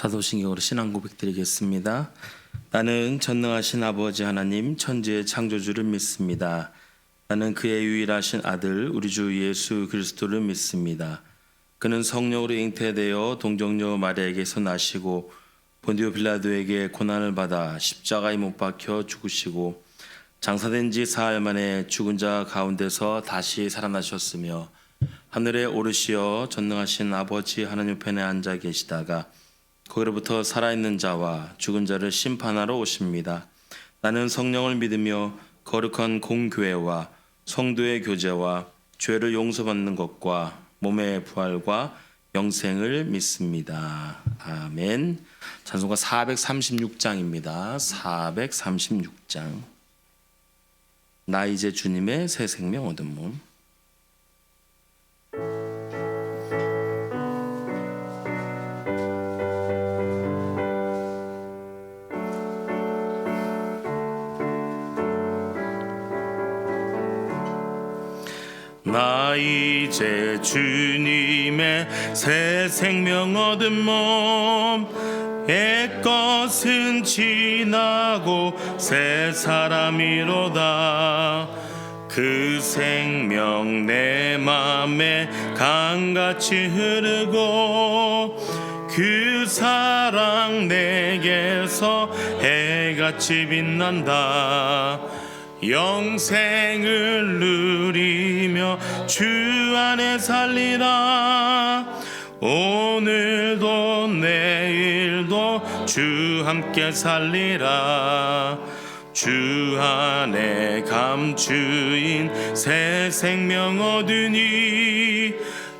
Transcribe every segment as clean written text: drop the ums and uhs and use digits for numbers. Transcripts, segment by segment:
사도신경으로 신앙 고백드리겠습니다. 나는 전능하신 아버지 하나님 천지의 창조주를 믿습니다. 나는 그의 유일하신 아들 우리 주 예수 그리스도를 믿습니다. 그는 성령으로 잉태되어 동정녀 마리아에게서 나시고 본디오 빌라도에게 고난을 받아 십자가에 못 박혀 죽으시고 장사된 지 사흘 만에 죽은 자 가운데서 다시 살아나셨으며 하늘에 오르시어 전능하신 아버지 하나님 편에 앉아 계시다가 거기로부터 살아있는 자와 죽은 자를 심판하러 오십니다. 나는 성령을 믿으며 거룩한 공교회와 성도의 교제와 죄를 용서받는 것과 몸의 부활과 영생을 믿습니다. 아멘. 찬송가 436장입니다. 436장. 나 이제 주님의 새 생명 얻은 몸. 나 이제 주님의 새 생명 얻은 몸 옛것은 지나고 새 사람이로다. 그 생명 내 맘에 강같이 흐르고 그 사랑 내게서 해같이 빛난다. 영생을 누리며 주 안에 살리라. 오늘도 내일도 주 함께 살리라. 주 안에 감추인 새 생명 얻으니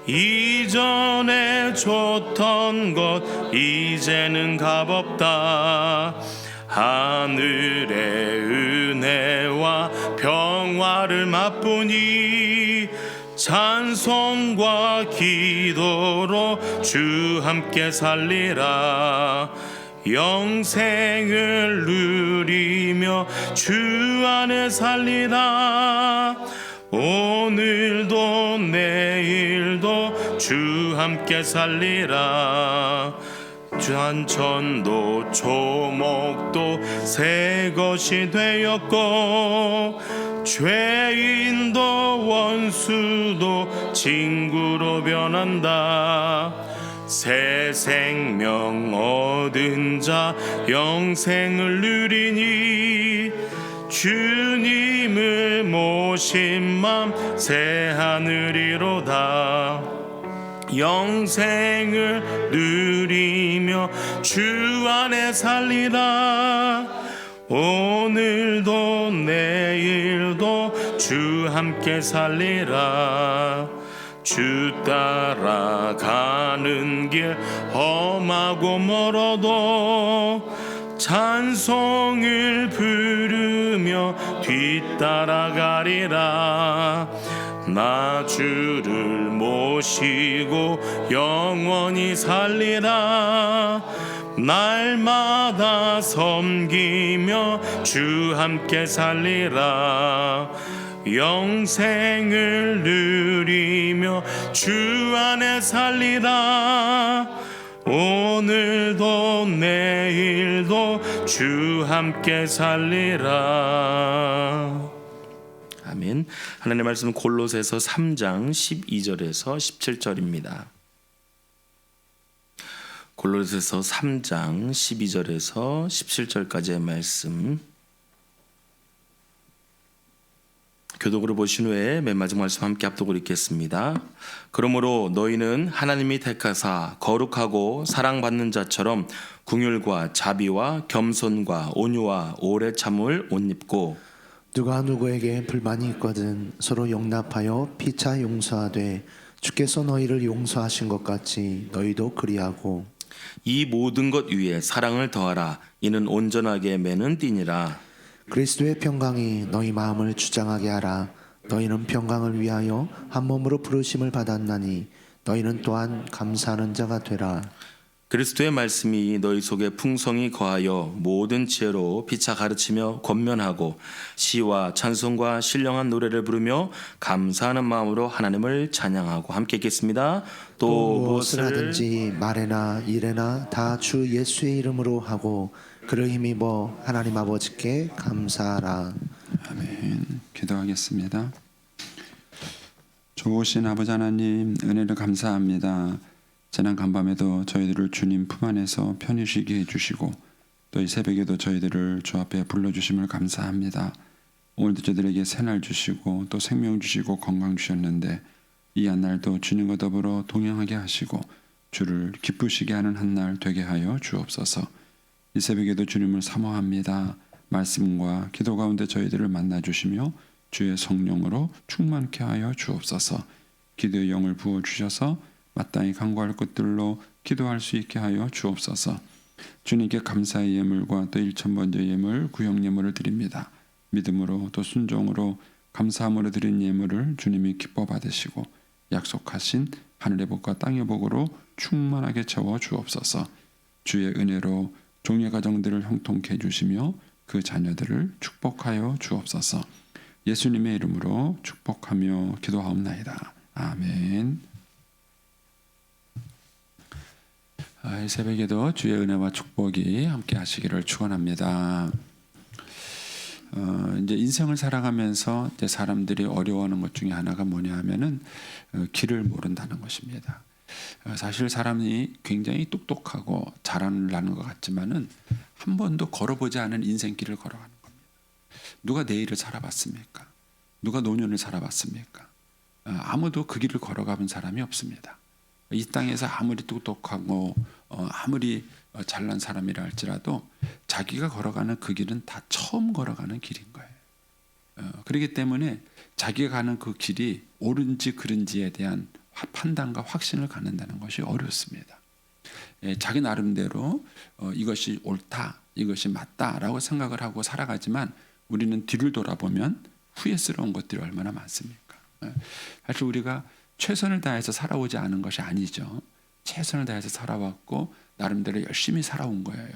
이전에 줬던 것 이제는 값없다. 하늘의 은혜와 평화를 맛보니 찬송과 기도로 주 함께 살리라. 영생을 누리며 주 안에 살리라. 오늘도 내일도 주 함께 살리라. 잔천도 초목도 새 것이 되었고 죄인도 원수도 친구로 변한다. 새 생명 얻은 자 영생을 누리니 주님을 모신 맘 새 하늘이로다. 영생을 누리며 주 안에 살리라. 오늘도 내일도 주 함께 살리라. 주 따라가는 길 험하고 멀어도 찬송을 부르며 뒤따라가리라. 나 주를 모시고 영원히 살리라. 날마다 섬기며 주 함께 살리라. 영생을 누리며 주 안에 살리라. 오늘도 내일도 주 함께 살리라. 아멘. 하나님의 말씀은 골로새서 3장 12절에서 17절입니다. 골로새서 3장 12절에서 17절까지의 말씀 교독으로 보신 후에 맨 마지막 말씀 함께 합독을 읽겠습니다. 그러므로 너희는 하나님이 택하사 거룩하고 사랑받는 자처럼 긍휼과 자비와 겸손과 온유와 오래 참을 옷 입고 누가 누구에게 불만이 있거든 서로 용납하여 피차 용서하되 주께서 너희를 용서하신 것 같이 너희도 그리하고 이 모든 것 위에 사랑을 더하라. 이는 온전하게 매는 띠니라. 그리스도의 평강이 너희 마음을 주장하게 하라. 너희는 평강을 위하여 한 몸으로 부르심을 받았나니 너희는 또한 감사하는 자가 되라. 그리스도의 말씀이 너희 속에 풍성히 거하여 모든 지혜로 피차 가르치며 권면하고 시와 찬송과 신령한 노래를 부르며 감사하는 마음으로 하나님을 찬양하고 함께 읽겠습니다. 또 무엇을 하든지 말에나 일에나 다 주 예수의 이름으로 하고 그를 힘입어 하나님 아버지께 감사하라. 아멘. 기도하겠습니다. 좋으신 아버지 하나님, 은혜를 감사합니다. 지난 간밤에도 저희들을 주님 품 안에서 편히 쉬게 해주시고 또 이 새벽에도 저희들을 주 앞에 불러주심을 감사합니다. 오늘도 저희들에게 새날 주시고 또 생명 주시고 건강 주셨는데 이 한날도 주님과 더불어 동행하게 하시고 주를 기쁘시게 하는 한날 되게 하여 주옵소서. 이 새벽에도 주님을 사모합니다. 말씀과 기도 가운데 저희들을 만나주시며 주의 성령으로 충만케 하여 주옵소서. 기도의 영을 부어주셔서 마땅히 간구할 것들로 기도할 수 있게 하여 주옵소서. 주님께 감사의 예물과 또 일천번째 예물, 구역 예물을 드립니다. 믿음으로 또 순종으로 감사함으로 드린 예물을 주님이 기뻐 받으시고 약속하신 하늘의 복과 땅의 복으로 충만하게 채워 주옵소서. 주의 은혜로 종의 가정들을 형통케 해주시며 그 자녀들을 축복하여 주옵소서. 예수님의 이름으로 축복하며 기도하옵나이다. 아멘. 이 새벽에도 주의 은혜와 축복이 함께 하시기를 축원합니다. 이제 인생을 살아가면서 이제 사람들이 어려워하는 것 중에 하나가 뭐냐 하면은 길을 모른다는 것입니다. 사실 사람이 굉장히 똑똑하고 잘하는 것 같지만은 한 번도 걸어보지 않은 인생길을 걸어가는 겁니다. 누가 내일을 살아봤습니까? 누가 노년을 살아봤습니까? 아무도 그 길을 걸어가본 사람이 없습니다. 이 땅에서 아무리 똑똑하고 아무리 잘난 사람이라 할지라도 자기가 걸어가는 그 길은 다 처음 걸어가는 길인 거예요. 그렇기 때문에 자기가 가는 그 길이 옳은지 그른지에 대한 판단과 확신을 갖는다는 것이 어렵습니다. 자기 나름대로 이것이 옳다, 이것이 맞다라고 생각을 하고 살아가지만 우리는 뒤를 돌아보면 후회스러운 것들이 얼마나 많습니까? 사실 우리가 최선을 다해서 살아오지 않은 것이 아니죠. 최선을 다해서 살아왔고 나름대로 열심히 살아온 거예요.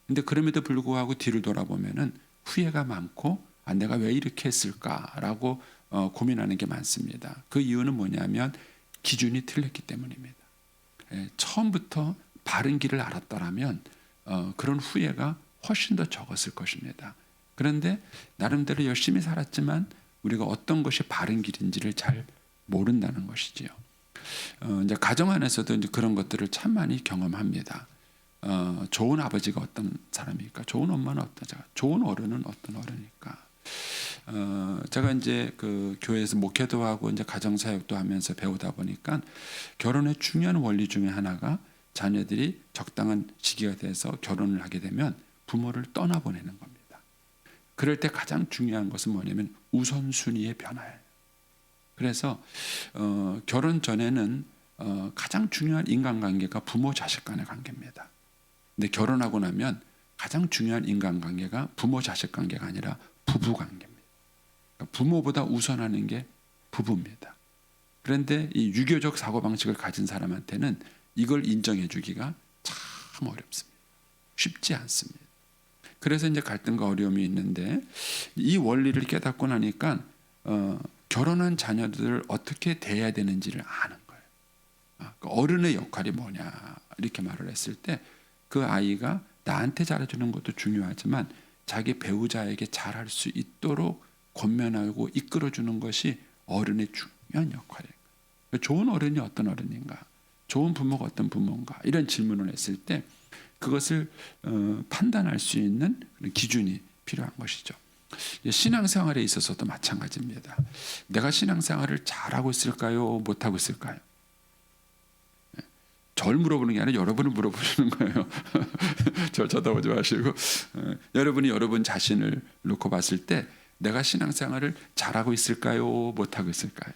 근데 그럼에도 불구하고 뒤를 돌아보면은 후회가 많고 내가 왜 이렇게 했을까라고 고민하는 게 많습니다. 그 이유는 뭐냐면 기준이 틀렸기 때문입니다. 처음부터 바른 길을 알았더라면 그런 후회가 훨씬 더 적었을 것입니다. 그런데 나름대로 열심히 살았지만 우리가 어떤 것이 바른 길인지를 잘 모른다는 것이지요. 이제 가정 안에서도 이제 그런 것들을 참 많이 경험합니다. 좋은 아버지가 어떤 사람일까? 좋은 엄마는 어떠자? 좋은 어른은 어떤 어른일까? 제가 이제 그 교회에서 목회도 하고 이제 가정 사역도 하면서 배우다 보니까 결혼의 중요한 원리 중에 하나가 자녀들이 적당한 시기가 돼서 결혼을 하게 되면 부모를 떠나보내는 겁니다. 그럴 때 가장 중요한 것은 뭐냐면 우선순위의 변화예요. 그래서 결혼 전에는 가장 중요한 인간관계가 부모 자식 간의 관계입니다. 근데 결혼하고 나면 가장 중요한 인간관계가 부모 자식 관계가 아니라 부부 관계입니다. 그러니까 부모보다 우선하는 게 부부입니다. 그런데 이 유교적 사고방식을 가진 사람한테는 이걸 인정해 주기가 참 어렵습니다. 쉽지 않습니다. 그래서 이제 갈등과 어려움이 있는데 이 원리를 깨닫고 나니까 결혼한 자녀들을 어떻게 대해야 되는지를 아는 거예요. 어른의 역할이 뭐냐 이렇게 말을 했을 때 그 아이가 나한테 잘해주는 것도 중요하지만 자기 배우자에게 잘할 수 있도록 권면하고 이끌어주는 것이 어른의 중요한 역할이에요. 좋은 어른이 어떤 어른인가? 좋은 부모가 어떤 부모인가? 이런 질문을 했을 때 그것을 판단할 수 있는 기준이 필요한 것이죠. 신앙생활에 있어서도 마찬가지입니다. 내가 신앙생활을 잘하고 있을까요? 못하고 있을까요? 절 물어보는 게 아니라 여러분을 물어보시는 거예요. 저 쳐다보지 마시고 여러분이 여러분 자신을 놓고 봤을 때 내가 신앙생활을 잘하고 있을까요? 못하고 있을까요?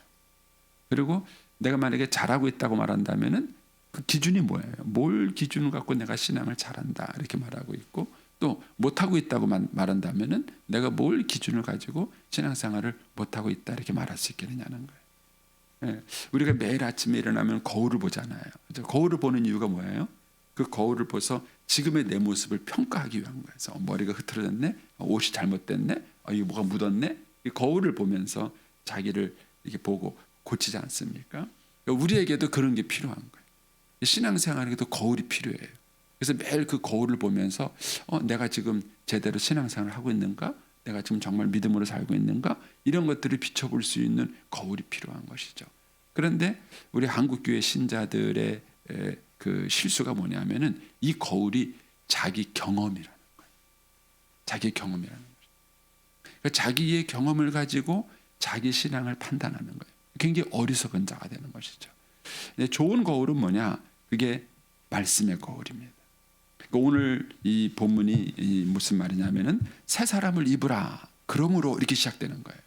그리고 내가 만약에 잘하고 있다고 말한다면은 그 기준이 뭐예요? 뭘 기준을 갖고 내가 신앙을 잘한다 이렇게 말하고 있고 또 못하고 있다고 말한다면은 내가 뭘 기준을 가지고 신앙생활을 못하고 있다 이렇게 말할 수 있겠느냐는 거예요. 우리가 매일 아침에 일어나면 거울을 보잖아요. 거울을 보는 이유가 뭐예요? 그 거울을 보서 지금의 내 모습을 평가하기 위한 거예요. 그래서 머리가 흐트러졌네, 옷이 잘못됐네, 이게 뭐가 묻었네. 이 거울을 보면서 자기를 이렇게 보고 고치지 않습니까? 우리에게도 그런 게 필요한 거예요. 신앙생활에도 거울이 필요해요. 그래서 매일 그 거울을 보면서 내가 지금 제대로 신앙생활을 하고 있는가? 내가 지금 정말 믿음으로 살고 있는가? 이런 것들을 비춰볼 수 있는 거울이 필요한 것이죠. 그런데 우리 한국교회 신자들의 그 실수가 뭐냐면은 이 거울이 자기 경험이라는 거예요. 자기 경험이라는 거죠. 그러니까 자기의 경험을 가지고 자기 신앙을 판단하는 거예요. 굉장히 어리석은 자가 되는 것이죠. 좋은 거울은 뭐냐? 그게 말씀의 거울입니다. 그러니까 오늘 이 본문이 무슨 말이냐면은 새 사람을 입으라. 그러므로 이렇게 시작되는 거예요.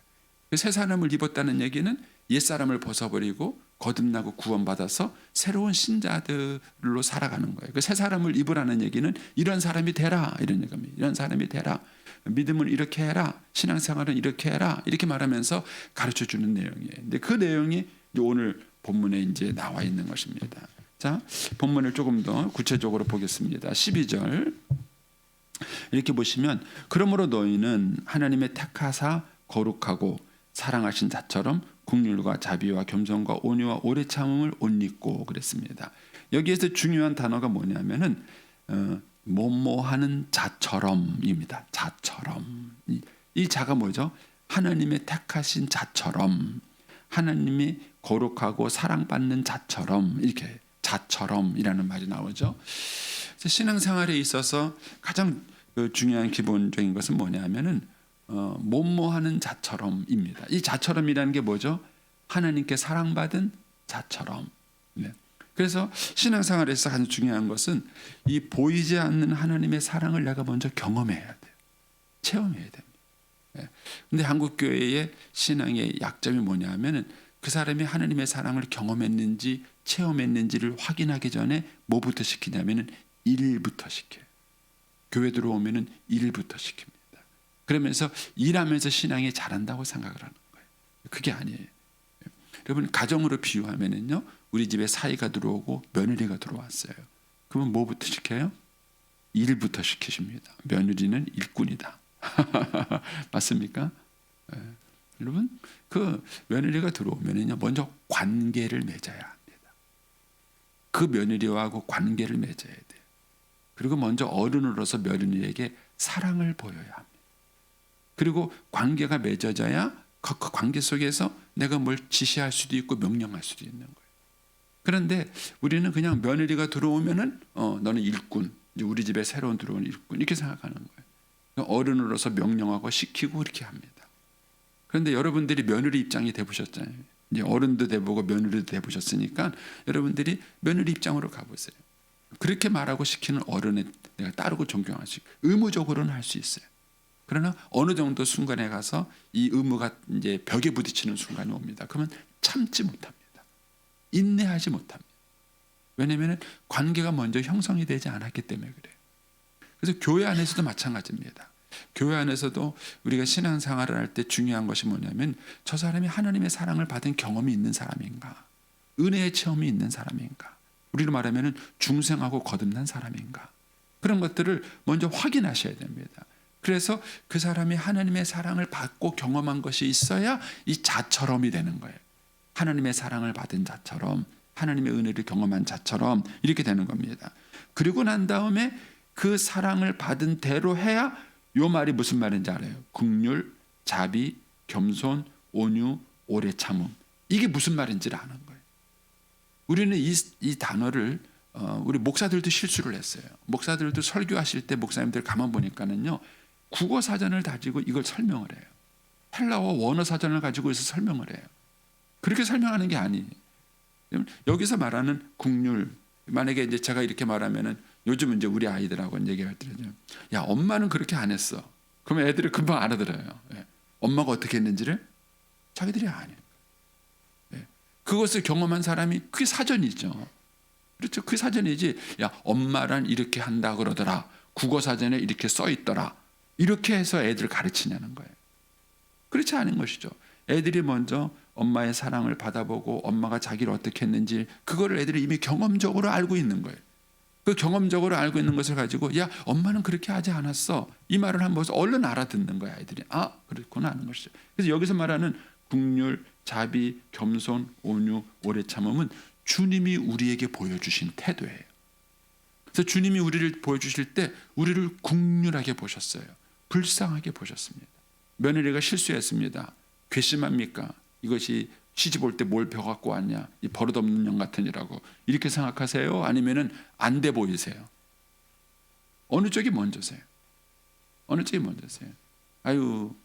새 사람을 입었다는 얘기는 옛 사람을 벗어버리고 거듭나고 구원받아서 새로운 신자들로 살아가는 거예요. 그 새 사람을 입으라는 얘기는 이런 사람이 되라 이런 얘기입니다. 이런 사람이 되라. 믿음을 이렇게 해라. 신앙생활은 이렇게 해라. 이렇게 말하면서 가르쳐 주는 내용이에요. 근데 그 내용이 오늘 본문에 이제 나와 있는 것입니다. 자, 본문을 조금 더 구체적으로 보겠습니다. 12절 이렇게 보시면 그러므로 너희는 하나님의 택하사 거룩하고 사랑하신 자처럼 긍휼과 자비와 겸손과 온유와 오래 참음을 옷 입고 그랬습니다. 여기에서 중요한 단어가 뭐냐면은 뭐뭐하는 자처럼입니다. 자처럼. 이 자가 뭐죠? 하나님의 택하신 자처럼, 하나님이 거룩하고 사랑받는 자처럼, 이렇게 자처럼이라는 말이 나오죠. 신앙생활에 있어서 가장 중요한 기본적인 것은 뭐냐면은 뭐뭐하는 자처럼입니다. 이 자처럼이라는 게 뭐죠? 하나님께 사랑받은 자처럼. 네. 그래서 신앙생활에서 가장 중요한 것은 이 보이지 않는 하나님의 사랑을 내가 먼저 경험해야 돼요. 체험해야 됩니다. 그런데 한국 교회의 신앙의 약점이 뭐냐면은 그 사람이 하나님의 사랑을 경험했는지 체험했는지를 확인하기 전에 뭐부터 시키냐면은 일부터 시켜요. 교회 들어오면은 일부터 시킵니다. 그러면서 일하면서 신앙이 잘한다고 생각을 하는 거예요. 그게 아니에요. 여러분 가정으로 비유하면은요, 우리 집에 사위가 들어오고 며느리가 들어왔어요. 그러면 뭐부터 시켜요? 일부터 시키십니다. 며느리는 일꾼이다. 맞습니까? 네. 여러분 그 며느리가 들어오면은요, 먼저 관계를 맺어야 합니다. 그 며느리하고 관계를 맺어야 돼요. 그리고 먼저 어른으로서 며느리에게 사랑을 보여야 합니다. 그리고 관계가 맺어져야 그 관계 속에서 내가 뭘 지시할 수도 있고 명령할 수도 있는 거예요. 그런데 우리는 그냥 며느리가 들어오면은 너는 일꾼, 이제 우리 집에 새로운 들어온 일꾼 이렇게 생각하는 거예요. 어른으로서 명령하고 시키고 이렇게 합니다. 그런데 여러분들이 며느리 입장이 돼보셨잖아요. 이제 어른도 돼보고 며느리도 돼보셨으니까 여러분들이 며느리 입장으로 가보세요. 그렇게 말하고 시키는 어른에 내가 따르고 존경할 수 있고 의무적으로는 할 수 있어요. 그러나 어느 정도 순간에 가서 이 의무가 이제 벽에 부딪히는 순간이 옵니다. 그러면 참지 못합니다. 인내하지 못합니다. 왜냐하면 관계가 먼저 형성이 되지 않았기 때문에 그래요. 그래서 교회 안에서도 마찬가지입니다. 교회 안에서도 우리가 신앙생활을 할 때 중요한 것이 뭐냐면 저 사람이 하나님의 사랑을 받은 경험이 있는 사람인가, 은혜의 체험이 있는 사람인가, 우리로 말하면 중생하고 거듭난 사람인가, 그런 것들을 먼저 확인하셔야 됩니다. 그래서 그 사람이 하나님의 사랑을 받고 경험한 것이 있어야 이 자처럼이 되는 거예요. 하나님의 사랑을 받은 자처럼, 하나님의 은혜를 경험한 자처럼 이렇게 되는 겁니다. 그리고 난 다음에 그 사랑을 받은 대로 해야 요 말이 무슨 말인지 알아요. 긍휼, 자비, 겸손, 온유, 오래 참음. 이게 무슨 말인지를 아는 거예요. 우리는 이 단어를 우리 목사들도 실수를 했어요. 목사들도 설교하실 때 목사님들 가만 보니까는요, 국어 사전을 가지고 이걸 설명을 해요. 헬라어 원어 사전을 가지고 해서 설명을 해요. 그렇게 설명하는 게 아니에요. 여기서 말하는 긍휼, 만약에 이제 제가 이렇게 말하면은 요즘 이제 우리 아이들하고 얘기할 때는요, 야 엄마는 그렇게 안 했어. 그러면 애들이 금방 알아들어요. 예. 엄마가 어떻게 했는지를 자기들이 아니에요. 예. 그것을 경험한 사람이 그게 사전이죠. 그렇죠. 그 사전이지. 야 엄마란 이렇게 한다 그러더라. 국어 사전에 이렇게 써 있더라. 이렇게 해서 애들을 가르치냐는 거예요. 그렇지 않은 것이죠. 애들이 먼저 엄마의 사랑을 받아보고 엄마가 자기를 어떻게 했는지 그거를 애들이 이미 경험적으로 알고 있는 거예요. 그 경험적으로 알고 있는 것을 가지고 야 엄마는 그렇게 하지 않았어. 이 말을 한번 얼른 알아듣는 거야 아이들이. 아 그렇구나 하는 것이죠. 그래서 여기서 말하는 긍휼, 자비, 겸손, 온유, 오래 참음은 주님이 우리에게 보여주신 태도예요. 그래서 주님이 우리를 보여주실 때 우리를 긍휼하게 보셨어요. 불쌍하게 보셨습니다. 며느리가 실수했습니다. 괘씸합니까? 이것이 시집 올 때 뭘 벼갖고 왔냐? 이 버릇없는 년 같으니라고 이렇게 생각하세요? 아니면은 안 돼 보이세요? 어느 쪽이 먼저세요? 어느 쪽이 먼저세요? 아유,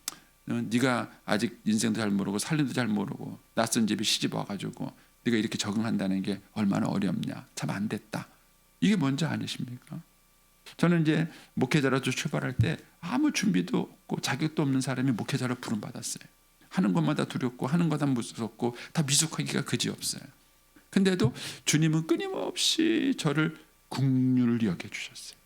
네가 아직 인생도 잘 모르고 살림도 잘 모르고 낯선 집에 시집 와가지고 네가 이렇게 적응한다는 게 얼마나 어렵냐? 참 안 됐다. 이게 먼저 아니십니까? 저는 이제 목회자로서 출발할 때 아무 준비도 없고 자격도 없는 사람이 목회자로 부름 받았어요. 하는 것마다 두렵고 하는 것마다 무섭고 다 미숙하기가 그지없어요. 근데도 주님은 끊임없이 저를 긍휼히 여겨주셨어요.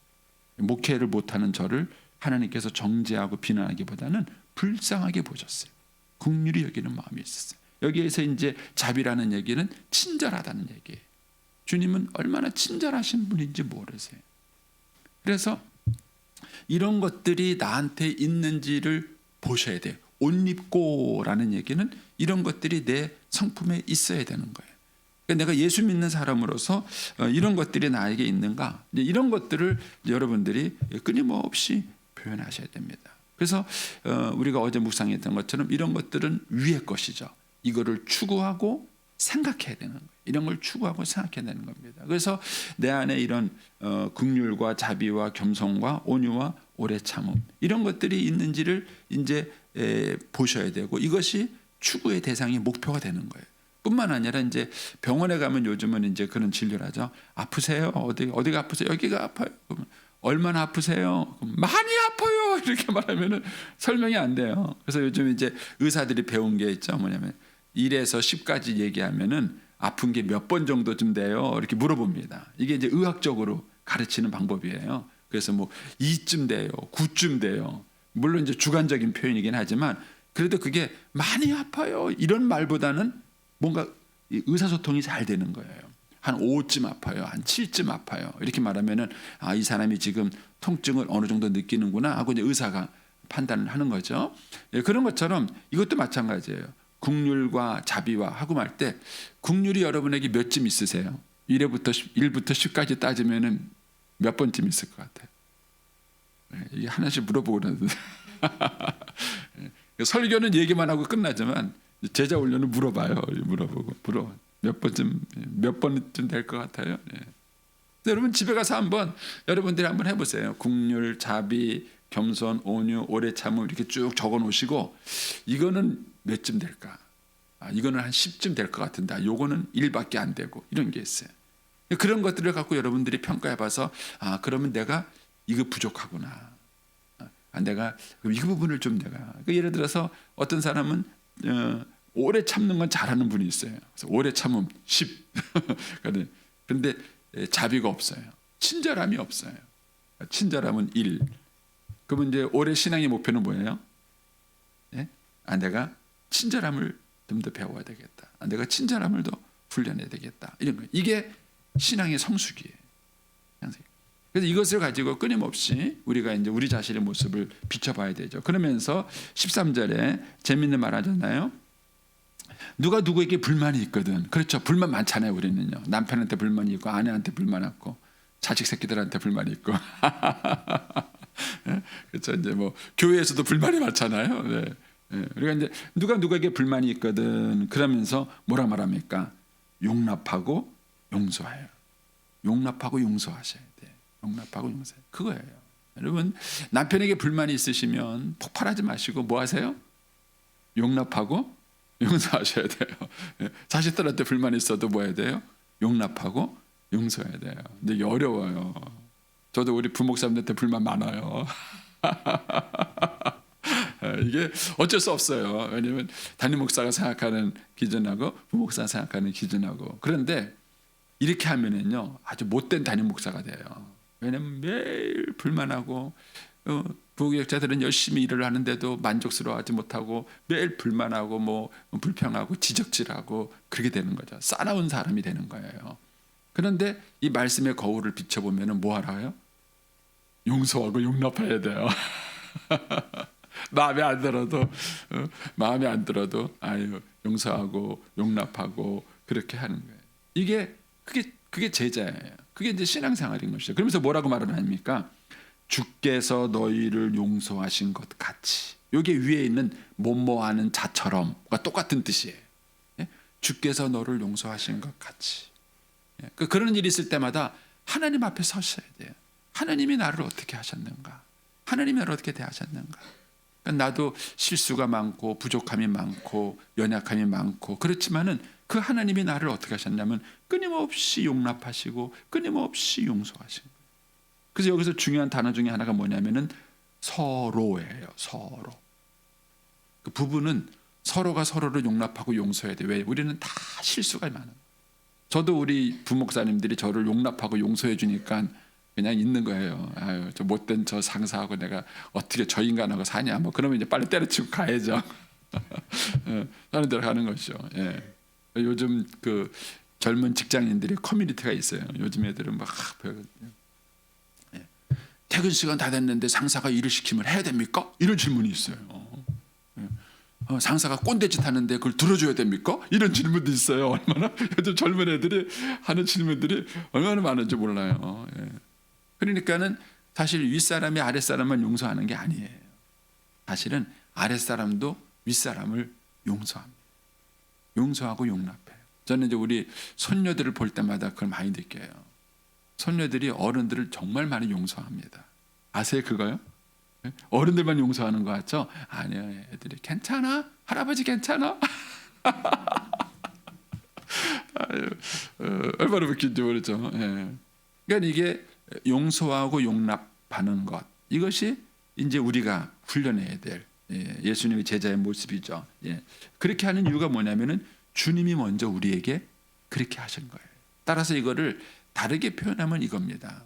목회를 못하는 저를 하나님께서 정죄하고 비난하기보다는 불쌍하게 보셨어요. 긍휼히 여기는 마음이 있었어요. 여기에서 이제 자비라는 얘기는 친절하다는 얘기예요. 주님은 얼마나 친절하신 분인지 모르세요. 그래서 이런 것들이 나한테 있는지를 보셔야 돼요. 옷 입고라는 얘기는 이런 것들이 내 성품에 있어야 되는 거예요. 그러니까 내가 예수 믿는 사람으로서 이런 것들이 나에게 있는가? 이런 것들을 여러분들이 끊임없이 표현하셔야 됩니다. 그래서 우리가 어제 묵상했던 것처럼 이런 것들은 위의 것이죠. 이거를 추구하고 생각해야 되는 거예요. 이런 걸 추구하고 생각해야 되는 겁니다. 그래서 내 안에 이런 긍휼과 자비와 겸손과 온유와 오래 참음 이런 것들이 있는지를 이제 보셔야 되고 이것이 추구의 대상이 목표가 되는 거예요. 뿐만 아니라 이제 병원에 가면 요즘은 이제 그런 진료를 하죠. 아프세요? 어디가 아프세요? 여기가 아파요. 그러면 얼마나 아프세요? 많이 아파요. 이렇게 말하면은 설명이 안 돼요. 그래서 요즘 이제 의사들이 배운 게 있죠. 뭐냐면 1에서 10까지 얘기하면은 아픈 게 몇 번 정도쯤 돼요? 이렇게 물어봅니다. 이게 이제 의학적으로 가르치는 방법이에요. 그래서 뭐 2쯤 돼요, 9쯤 돼요. 물론 이제 주관적인 표현이긴 하지만 그래도 그게 많이 아파요. 이런 말보다는 뭔가 의사소통이 잘 되는 거예요. 한 5쯤 아파요, 한 7쯤 아파요. 이렇게 말하면은 아, 이 사람이 지금 통증을 어느 정도 느끼는구나 하고 이제 의사가 판단을 하는 거죠. 예, 그런 것처럼 이것도 마찬가지예요. 긍휼과 자비와 하고 말 때 긍휼이 여러분에게 몇 쯤 있으세요? 1부터 10까지 따지면은 몇 번쯤 있을 것 같아요? 이게 하나씩 물어보고 그러는데 설교는 얘기만 하고 끝나지만 제자 훈련은 물어봐요. 물어보고 몇 번쯤 될 것 같아요? 네. 여러분 집에 가서 여러분들이 한번 해보세요. 긍휼, 자비, 겸손, 온유, 오래 참음 이렇게 쭉 적어 놓으시고 이거는 몇쯤 될까? 이거는 한 10쯤 될 것 같은데 요거는 1밖에 안 되고 이런 게 있어요. 그런 것들을 갖고 여러분들이 평가해봐서 그러면 내가 이거 부족하구나. 내가 이 부분을 좀 내가 예를 들어서 어떤 사람은 오래 참는 건 잘하는 분이 있어요. 그래서 오래 참음 10. 그런데 자비가 없어요. 친절함이 없어요. 친절함은 1. 그러면 이제 올해 신앙의 목표는 뭐예요? 예? 내가 친절함을 좀 더 배워야 되겠다. 내가 친절함을 더 훈련해야 되겠다. 이런 거예요. 이게 신앙의 성숙이에요. 그래서 이것을 가지고 끊임없이 우리가 이제 우리 자신의 모습을 비춰봐야 되죠. 그러면서 13절에 재밌는 말 하잖아요. 누가 누구에게 불만이 있거든. 그렇죠. 불만 많잖아요. 우리는요. 남편한테 불만이 있고 아내한테 불만 있고 자식 새끼들한테 불만이 있고. 그렇죠. 이제 뭐 교회에서도 불만이 많잖아요. 네. 우리가 이제 누가 누구에게 불만이 있거든. 그러면서 뭐라 말합니까? 용납하고 용서해요. 용납하고 용서하셔야 돼. 용납하고 용서해. 그거예요. 여러분 남편에게 불만이 있으시면 폭발하지 마시고 뭐 하세요? 용납하고 용서하셔야 돼요. 자식들한테 불만이 있어도 뭐 해야 돼요? 용납하고 용서해야 돼요. 근데 이게 어려워요. 저도 우리 부목사님한테 불만 많아요. 이게 어쩔 수 없어요. 왜냐하면 담임 목사가 생각하는 기준하고 부목사가 생각하는 기준하고 그런데 이렇게 하면은요 아주 못된 담임 목사가 돼요. 왜냐하면 매일 불만하고 부교육자들은 열심히 일을 하는데도 만족스러워하지 못하고 매일 불만하고 뭐 불평하고 지적질하고 그렇게 되는 거죠. 싸나운 사람이 되는 거예요. 그런데 이 말씀의 거울을 비춰보면 뭐 하라요? 용서하고 용납해야 돼요. 마음에 안 들어도 아유 용서하고 용납하고 그렇게 하는 거예요. 그게 제자예요. 그게 이제 신앙생활인 것이죠. 그러면서 뭐라고 말을 합니까? 주께서 너희를 용서하신 것 같이. 이게 위에 있는 뭐뭐하는 자처럼과 똑같은 뜻이에요. 예? 주께서 너를 용서하신 것 같이. 예? 그런 일이 있을 때마다 하나님 앞에 서셔야 돼요. 하나님이 나를 어떻게 하셨는가? 하나님이 나를 어떻게 대하셨는가? 그러니까 나도 실수가 많고 부족함이 많고 연약함이 많고 그렇지만은 그 하나님이 나를 어떻게 하셨냐면 끊임없이 용납하시고 끊임없이 용서하신 거예요. 그래서 여기서 중요한 단어 중에 하나가 뭐냐면은 서로예요. 서로. 그 부부는 서로가 서로를 용납하고 용서해야 돼요. 왜? 우리는 다 실수가 많아요. 저도 우리 부목사님들이 저를 용납하고 용서해 주니까 그냥 있는 거예요. 아유, 저 못된 저 상사하고 내가 어떻게 저 인간하고 사냐. 뭐 그러면 이제 빨리 때려치고 가야죠. 하는 대로 가는 것이죠. 예. 요즘 그 젊은 직장인들이 커뮤니티가 있어요. 요즘 애들은 막 예. 퇴근 시간 다 됐는데 상사가 일을 시키면 해야 됩니까? 이런 질문이 있어요. 상사가 꼰대짓 하는데 그걸 들어줘야 됩니까? 이런 질문도 있어요. 얼마나 요즘 젊은 애들이 하는 질문들이 얼마나 많은지 몰라요. 예. 그러니까는 사실 윗사람이 아랫사람만 용서하는 게 아니에요. 사실은 아랫사람도 윗사람을 용서합니다. 용서하고 용납해요. 저는 이제 우리 손녀들을 볼 때마다 그걸 많이 느껴요. 손녀들이 어른들을 정말 많이 용서합니다. 아세요 그거요? 어른들만 용서하는 것 같죠? 아니요. 애들이 괜찮아? 할아버지 괜찮아? 아유, 얼마나 웃긴지 모르죠. 예. 그러니까 이게 용서하고 용납하는 것, 이것이 이제 우리가 훈련해야 될 예수님의 제자의 모습이죠. 예. 그렇게 하는 이유가 뭐냐면은 주님이 먼저 우리에게 그렇게 하신 거예요. 따라서 이거를 다르게 표현하면 이겁니다.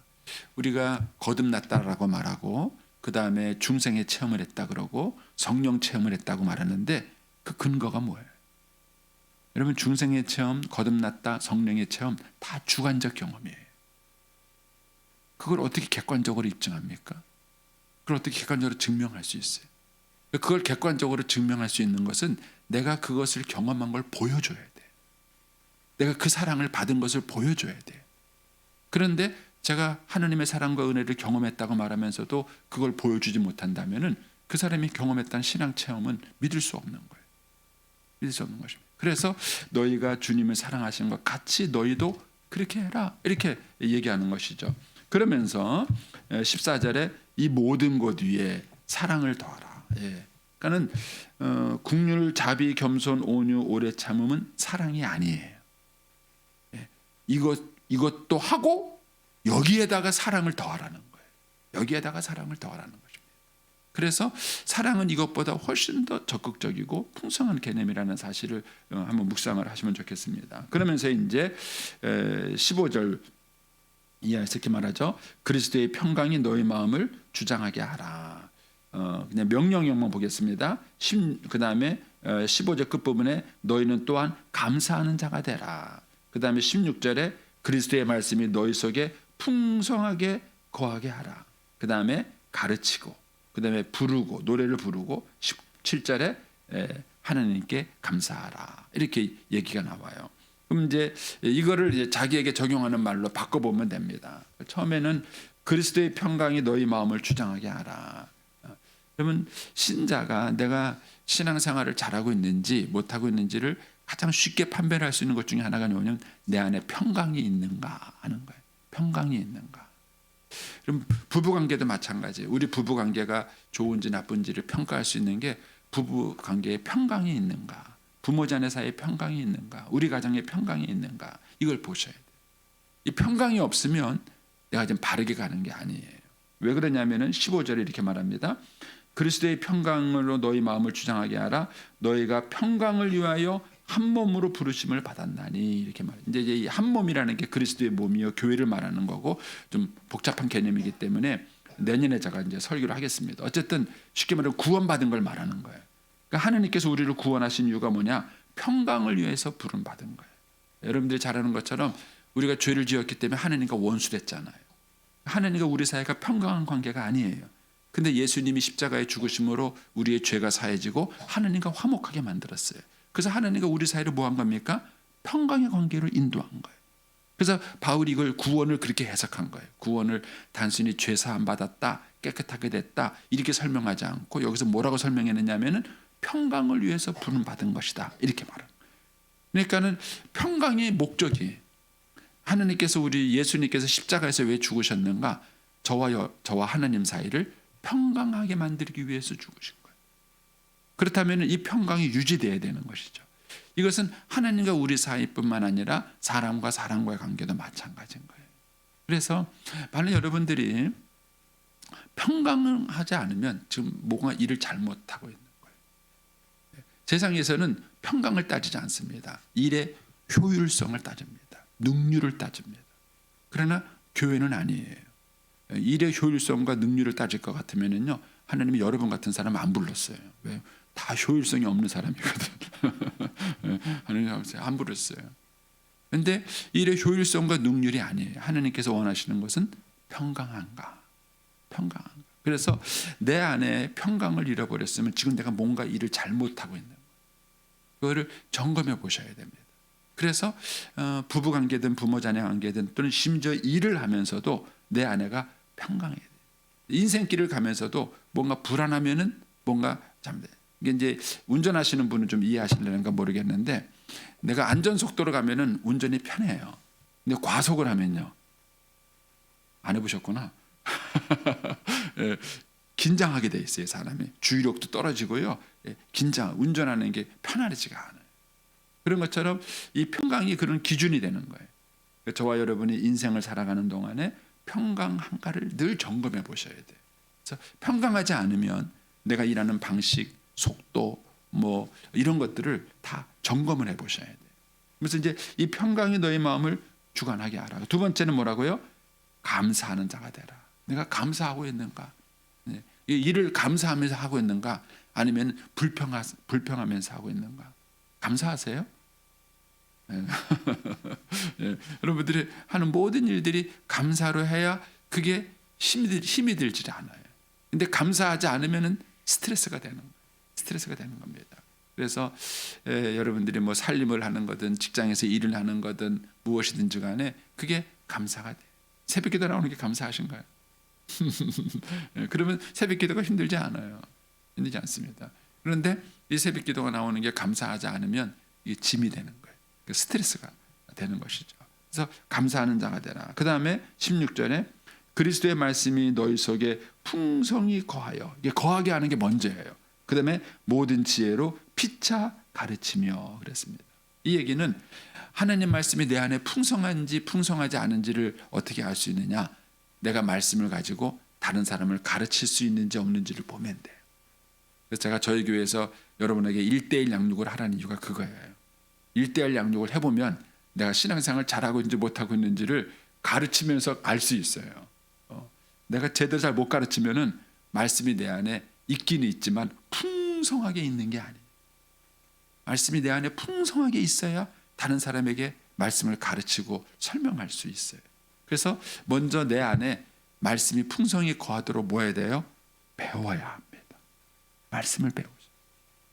우리가 거듭났다라고 말하고 그 다음에 중생의 체험을 했다 그러고 성령 체험을 했다고 말하는데 그 근거가 뭐예요? 여러분 중생의 체험, 거듭났다, 성령의 체험 다 주관적 경험이에요. 그걸 어떻게 객관적으로 입증합니까? 그걸 어떻게 객관적으로 증명할 수 있어요? 그걸 객관적으로 증명할 수 있는 것은 내가 그것을 경험한 걸 보여줘야 돼. 내가 그 사랑을 받은 것을 보여줘야 돼. 그런데 제가 하나님의 사랑과 은혜를 경험했다고 말하면서도 그걸 보여주지 못한다면은 그 사람이 경험했다는 신앙 체험은 믿을 수 없는 거예요. 믿을 수 없는 것입니다. 그래서 너희가 주님을 사랑하신 것 같이 너희도 그렇게 해라. 이렇게 얘기하는 것이죠. 그러면서 14절에 이 모든 것 위에 사랑을 더하라. 예. 그러니까는 긍휼, 자비, 겸손, 온유, 오래 참음은 사랑이 아니에요. 예. 이것도 하고 여기에다가 사랑을 더하라는 거예요. 여기에다가 사랑을 더하라는 것입니다. 그래서 사랑은 이것보다 훨씬 더 적극적이고 풍성한 개념이라는 사실을 한번 묵상을 하시면 좋겠습니다. 그러면서 이제 15절 이하에서 이렇게 말하죠. 그리스도의 평강이 너희 마음을 주장하게 하라. 그냥 명령형만 보겠습니다. 그 다음에 15절 끝부분에 너희는 또한 감사하는 자가 되라. 그 다음에 16절에 그리스도의 말씀이 너희 속에 풍성하게 거하게 하라. 그 다음에 가르치고 그 다음에 부르고 노래를 부르고 17절에 하나님께 감사하라. 이렇게 얘기가 나와요. 그럼 이제 이거를 이제 자기에게 적용하는 말로 바꿔보면 됩니다. 처음에는 그리스도의 평강이 너희 마음을 주장하게 하라. 그러면 신자가 내가 신앙생활을 잘하고 있는지 못하고 있는지를 가장 쉽게 판별할 수 있는 것 중에 하나가 뭐냐면 내 안에 평강이 있는가 하는 거예요. 평강이 있는가. 그럼 부부관계도 마찬가지예요. 우리 부부관계가 좋은지 나쁜지를 평가할 수 있는 게 부부관계에 평강이 있는가. 부모자녀 사이에 평강이 있는가, 우리 가정에 평강이 있는가, 이걸 보셔야 돼요. 이 평강이 없으면 내가 좀 바르게 가는 게 아니에요. 왜 그러냐면은 15절에 이렇게 말합니다. 그리스도의 평강으로 너희 마음을 주장하게 하라. 너희가 평강을 위하여 한 몸으로 부르심을 받았나니 이렇게 말해요. 이제 이 한 몸이라는 게 그리스도의 몸이요 교회를 말하는 거고 좀 복잡한 개념이기 때문에 내년에 제가 이제 설교를 하겠습니다. 어쨌든 쉽게 말하면 구원받은 걸 말하는 거예요. 그러니까 하나님께서 우리를 구원하신 이유가 뭐냐? 평강을 위해서 부름 받은 거예요. 여러분들이 잘 아는 것처럼 우리가 죄를 지었기 때문에 하나님과 원수됐잖아요. 하나님과 우리 사이가 평강한 관계가 아니에요. 근데 예수님이 십자가에 죽으심으로 우리의 죄가 사해지고 하나님과 화목하게 만들었어요. 그래서 하나님과 우리 사이를 뭐 한 겁니까? 평강의 관계로 인도한 거예요. 그래서 바울이 이걸 구원을 그렇게 해석한 거예요. 구원을 단순히 죄 사함 받았다, 깨끗하게 됐다 이렇게 설명하지 않고 여기서 뭐라고 설명했느냐면은 평강을 위해서 부름 받은 것이다 이렇게 말합니다. 그러니까는 평강의 목적이 하나님께서 우리 예수님께서 십자가에서 왜 죽으셨는가? 저와 하나님 사이를 평강하게 만들기 위해서 죽으신 거예요. 그렇다면 이 평강이 유지돼야 되는 것이죠. 이것은 하나님과 우리 사이뿐만 아니라 사람과 사람과의 관계도 마찬가지인 거예요. 그래서 만약 여러분들이 평강하지 않으면 지금 뭔가 일을 잘못하고 있는 거예요. 세상에서는 평강을 따지지 않습니다. 일의 효율성을 따집니다. 능률을 따집니다. 그러나 교회는 아니에요. 일의 효율성과 능률을 따질 것 같으면요, 하나님이 여러분 같은 사람 안 불렀어요. 왜? 다 효율성이 없는 사람이거든. 하나님 안 불렀어요. 그런데 일의 효율성과 능률이 아니에요. 하나님께서 원하시는 것은 평강한가. 그래서 내 안에 평강을 잃어버렸으면 지금 내가 뭔가 일을 잘못하고 있는 거예요. 그거를 점검해 보셔야 됩니다. 그래서 부부관계든 부모자녀 관계든 또는 심지어 일을 하면서도 내 아내가 평강해야 돼요. 인생길을 가면서도 뭔가 불안하면은 뭔가 이게 이제 운전하시는 분은 좀 이해하실려는가 모르겠는데, 내가 안전속도로 가면은 운전이 편해요. 근데 과속을 하면요, 안 해보셨구나. 예, 긴장하게 돼 있어요. 사람이 주의력도 떨어지고요. 운전하는 게 편하지가 않아요. 그런 것처럼 이 평강이 그런 기준이 되는 거예요. 저와 여러분이 인생을 살아가는 동안에 평강한가를 늘 점검해 보셔야 돼요. 그래서 평강하지 않으면 내가 일하는 방식, 속도, 뭐 이런 것들을 다 점검을 해 보셔야 돼요. 그래서 이제 이 평강이 너의 마음을 주관하게 하라. 두 번째는 뭐라고요? 감사하는 자가 되라. 내가 감사하고 있는가? 이 일을 감사하면서 하고 있는가? 아니면 불평하면서 하고 있는가? 감사하세요? 네. 여러분들이 하는 모든 일들이 감사로 해야 그게 힘이 들지 않아요. 근데 감사하지 않으면 스트레스가 되는 겁니다. 그래서 여러분들이 뭐 살림을 하는 거든 직장에서 일을 하는 거든 무엇이든지 간에 그게 감사가 돼요. 새벽기도 나오는 게 감사하신가요? 그러면 새벽기도가 힘들지 않아요. 힘들지 않습니다. 그런데 이 새벽기도가 나오는 게 감사하지 않으면 이게 짐이 되는 거예요. 스트레스가 되는 것이죠. 그래서 감사하는 자가 되라. 그 다음에 16절에 그리스도의 말씀이 너희 속에 풍성히 거하여, 이게 거하게 하는 게 먼저예요. 그 다음에 모든 지혜로 피차 가르치며 그랬습니다. 이 얘기는 하나님 말씀이 내 안에 풍성한지 풍성하지 않은지를 어떻게 알 수 있느냐? 내가 말씀을 가지고 다른 사람을 가르칠 수 있는지 없는지를 보면 돼요. 그래서 제가 저희 교회에서 여러분에게 1:1 양육을 하라는 이유가 그거예요. 1:1 양육을 해보면 내가 신앙생활을 잘하고 있는지 못하고 있는지를 가르치면서 알 수 있어요. 내가 제대로 잘 못 가르치면은 말씀이 내 안에 있기는 있지만 풍성하게 있는 게 아니에요. 말씀이 내 안에 풍성하게 있어야 다른 사람에게 말씀을 가르치고 설명할 수 있어요. 그래서 먼저 내 안에 말씀이 풍성히 거하도록 뭐 해야 돼요? 배워야 합니다. 말씀을 배우죠.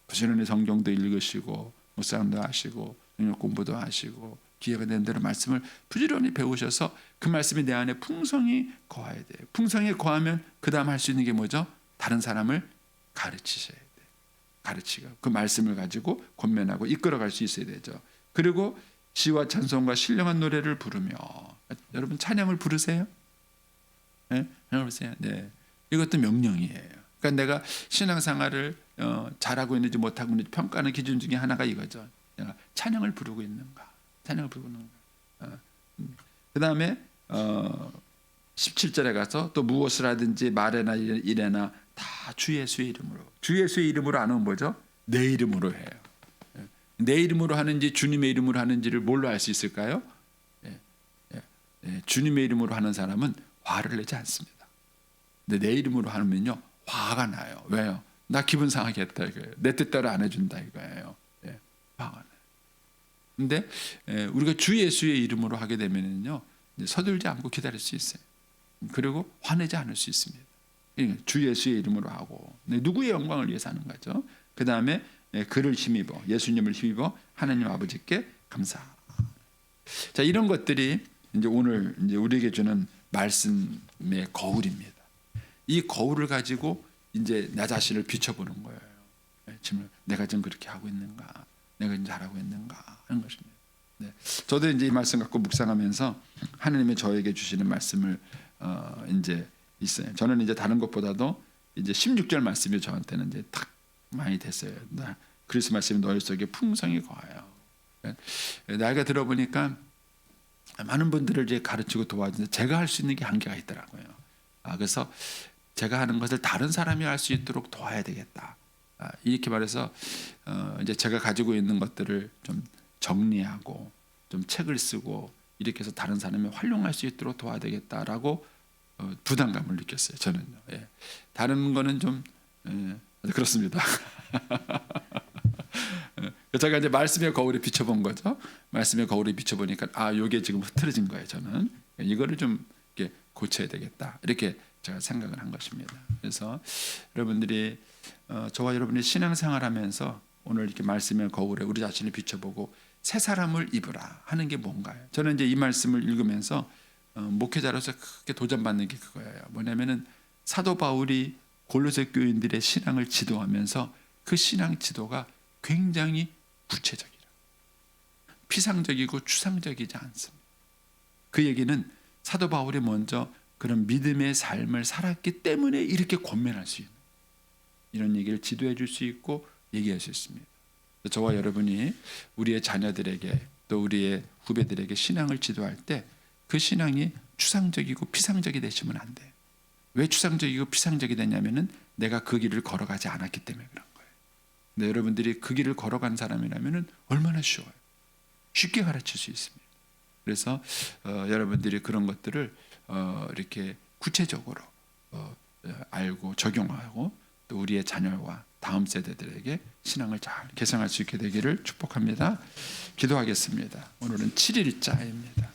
부지런히 성경도 읽으시고 묵상도 하시고 영역 공부도 하시고 기회가 된 대로 말씀을 부지런히 배우셔서 그 말씀이 내 안에 풍성히 거해야 돼요. 풍성히 거하면 그 다음 할 수 있는 게 뭐죠? 다른 사람을 가르치셔야 돼요. 가르치고 그 말씀을 가지고 권면하고 이끌어갈 수 있어야 되죠. 그리고 시와 찬송과 신령한 노래를 부르며, 여러분 찬양을 부르세요? 네? 찬양을 부르세요? 네. 이것도 명령이에요. 그러니까 내가 신앙생활을 잘하고 있는지 못하고 있는지 평가하는 기준 중에 하나가 이거죠. 내가 찬양을 부르고 있는가? 찬양을 부르고 있는가? 그 다음에 17절에 가서 또 무엇을 하든지 말에나 일에나 다 주 예수의 이름으로. 주 예수의 이름으로 안 하면 뭐죠? 내 이름으로 해요. 내 이름으로 하는지 주님의 이름으로 하는지를 뭘로 알 수 있을까요? 주님의 이름으로 하는 사람은 화를 내지 않습니다. 근데 내 이름으로 하면요 화가 나요. 왜요? 나 기분 상하게 했다 이거예요. 내 뜻대로 안 해준다 이거예요. 화가 나요. 근데 우리가 주 예수의 이름으로 하게 되면은요, 이제 서둘지 않고 기다릴 수 있어요. 그리고 화내지 않을 수 있습니다. 주 예수의 이름으로 하고 누구의 영광을 위해서 하는 거죠. 그 다음에 그를 힘입어, 예수님을 힘입어 하나님 아버지께 감사. 자, 이런 것들이 이제 오늘 이제 우리에게 주는 말씀의 거울입니다. 이 거울을 가지고 이제 나 자신을 비춰보는 거예요. 지금 내가 좀 그렇게 하고 있는가, 내가 좀 잘하고 있는가 하는 것입니다. 네. 저도 이제 이 말씀 갖고 묵상하면서 하나님이 저에게 주시는 말씀을 이제 있어요. 저는 이제 다른 것보다도 이제 16절 말씀이 저한테는 이제 탁 많이 됐어요. 그리스도 말씀이 너희 속에 풍성히 거하여. 나이가 들어보니까 많은 분들을 이제 가르치고 도와주는데 제가 할 수 있는 게 한계가 있더라고요. 그래서 제가 하는 것을 다른 사람이 할 수 있도록 도와야 되겠다. 이렇게 말해서 이제 제가 가지고 있는 것들을 좀 정리하고 좀 책을 쓰고 이렇게 해서 다른 사람이 활용할 수 있도록 도와야 되겠다라고 부담감을 느꼈어요. 저는요. 예. 다른 거는 좀 그렇습니다. 제가 이제 말씀의 거울에 비춰본 거죠. 말씀의 거울에 비춰보니까 이게 지금 흐트러진 거예요. 저는 이거를 좀 이렇게 고쳐야 되겠다. 이렇게 제가 생각을 한 것입니다. 그래서 여러분들이 저와 여러분이 신앙생활하면서 오늘 이렇게 말씀의 거울에 우리 자신을 비춰보고 새 사람을 입으라 하는 게 뭔가요? 저는 이제 이 말씀을 읽으면서 목회자로서 크게 도전받는 게 그거예요. 뭐냐면은 사도 바울이 골로새 교인들의 신앙을 지도하면서 그 신앙 지도가 굉장히 구체적이라, 피상적이고 추상적이지 않습니다. 그 얘기는 사도 바울이 먼저 그런 믿음의 삶을 살았기 때문에 이렇게 권면할 수 있는 이런 얘기를 지도해 줄 수 있고 얘기할 수 있습니다. 저와 여러분이 우리의 자녀들에게 또 우리의 후배들에게 신앙을 지도할 때 그 신앙이 추상적이고 피상적이 되시면 안 돼요. 왜 추상적이고 피상적이 되냐면은 내가 그 길을 걸어가지 않았기 때문에 그런 거예요. 근데 여러분들이 그 길을 걸어간 사람이라면은 얼마나 쉬워요. 쉽게 가르칠 수 있습니다. 그래서 여러분들이 그런 것들을 이렇게 구체적으로 알고 적용하고 또 우리의 자녀와 다음 세대들에게 신앙을 잘 개성할 수 있게 되기를 축복합니다. 기도하겠습니다. 오늘은 7일자입니다.